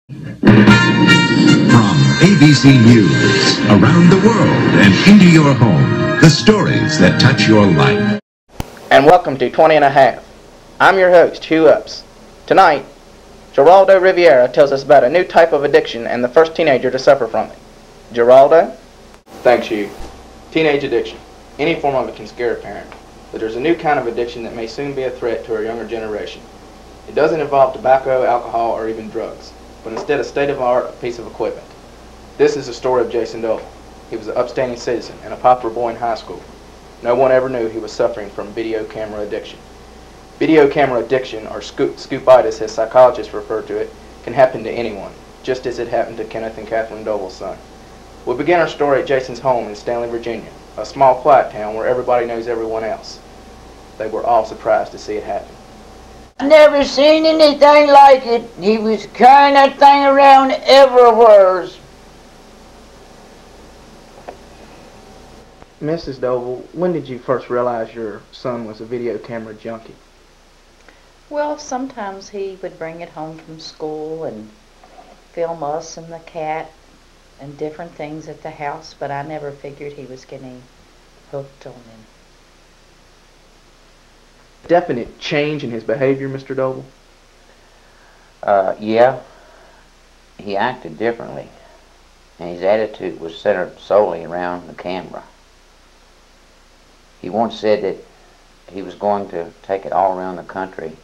From ABC News, around the world and into your home, the stories that touch your life. And welcome to 20 and a Half. I'm your host, Hugh Upps. Tonight, Geraldo Riviera tells us about a new type of addiction and the first teenager to suffer from it. Geraldo? Thanks, Hugh. Teenage addiction. Any form of it can scare a parent, but there's a new kind of addiction that may soon be a threat to our younger generation. It doesn't involve tobacco, alcohol, or even drugs, but instead a state-of-the-art piece of equipment. This is the story of Jason Doble. He was an upstanding citizen and a popular boy in high school. No one ever knew he was suffering from video camera addiction. Video camera addiction, or Scoopitis as psychologists refer to it, can happen to anyone, just as it happened to Kenneth and Catherine Doble's son. We begin our story at Jason's home in Stanley, Virginia, a small, quiet town where everybody knows everyone else. They were all surprised to see it happen. Never seen anything like it. He was carrying that thing around everywhere. Mrs. Doble, when did you first realize your son was a video camera junkie? Well, sometimes he would bring it home from school and film us and the cat and different things at the house, but I never figured he was getting hooked on them. Definite change in his behavior, Mr. Doble? Yeah, he acted differently, and his attitude was centered solely around the camera. He once said that he was going to take it all around the country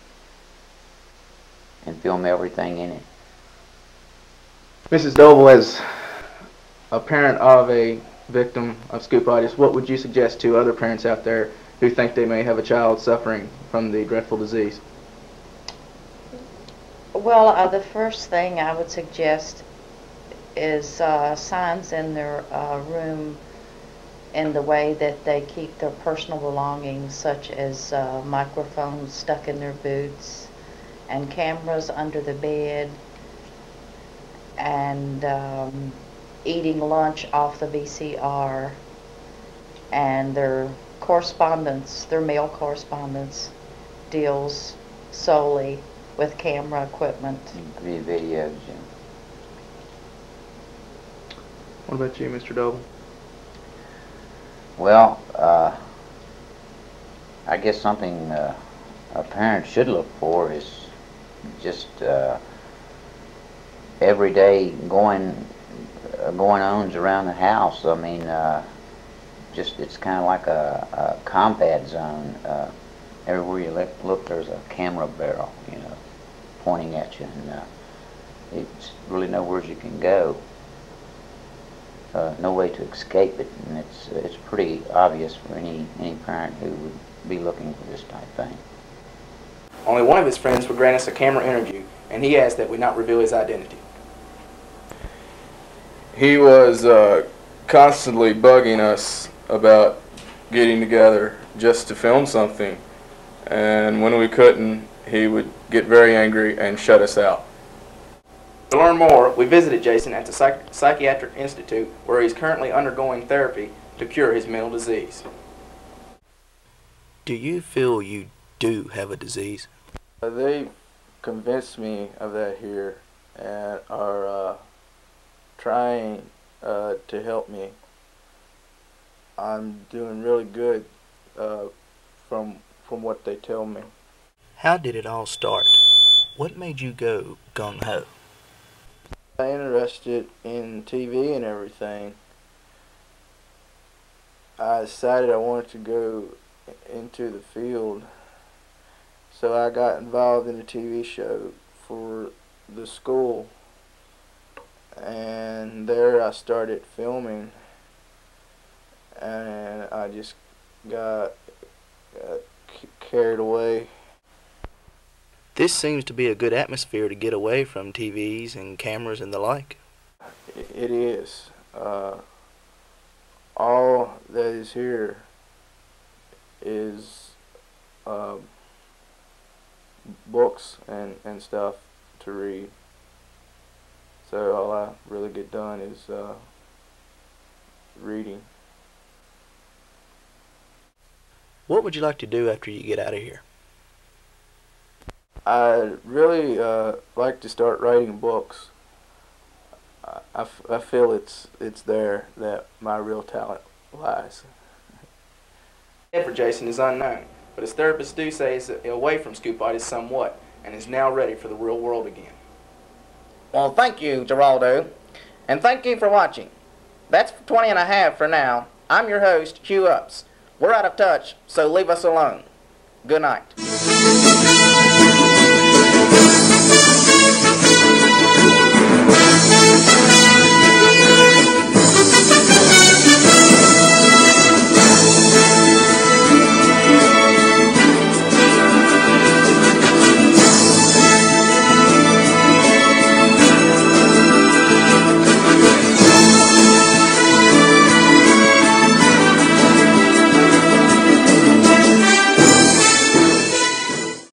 and film everything in it. Mrs. Doble, as a parent of a victim of Scoopitis, what would you suggest to other parents out there who think they may have a child suffering from the dreadful disease? Well, the first thing I would suggest is signs in their room in the way that they keep their personal belongings, such as microphones stuck in their boots and cameras under the bed, and eating lunch off the VCR, and their correspondence, their mail correspondence, deals solely with camera equipment. Videos, yeah. What about you, Mr. Doble? Well, I guess something a parent should look for is just everyday going-ons around the house. I mean, just it's kind of like a combat zone. Everywhere you look, there's a camera barrel, you know, pointing at you, and it's really nowhere you can go. No way to escape it, and it's pretty obvious for any parent who would be looking for this type thing. Only one of his friends would grant us a camera interview, and he asked that we not reveal his identity. He was constantly bugging us about getting together just to film something, and when we couldn't, he would get very angry and shut us out. To learn more, we visited Jason at the Psychiatric Institute, where he's currently undergoing therapy to cure his mental disease. Do you feel you do have a disease? They convinced me of that here and are trying to help me. I'm doing really good from what they tell me. How did it all start? What made you go gung-ho? I'm interested in TV and everything. I decided I wanted to go into the field, so I got involved in a TV show for the school, and there I started filming, and I just got carried away. This seems to be a good atmosphere to get away from TVs and cameras and the like. It is. All that is here is books and stuff to read. So all I really get done is reading. What would you like to do after you get out of here? I'd really like to start writing books. I feel it's there that my real talent lies. For Jason is unknown, but his therapists do say he's away from Scoopitis somewhat and is now ready for the real world again. Well, thank you, Geraldo, and thank you for watching. That's 20 and a half for now. I'm your host, Hugh Ups. We're out of touch, so leave us alone. Good night.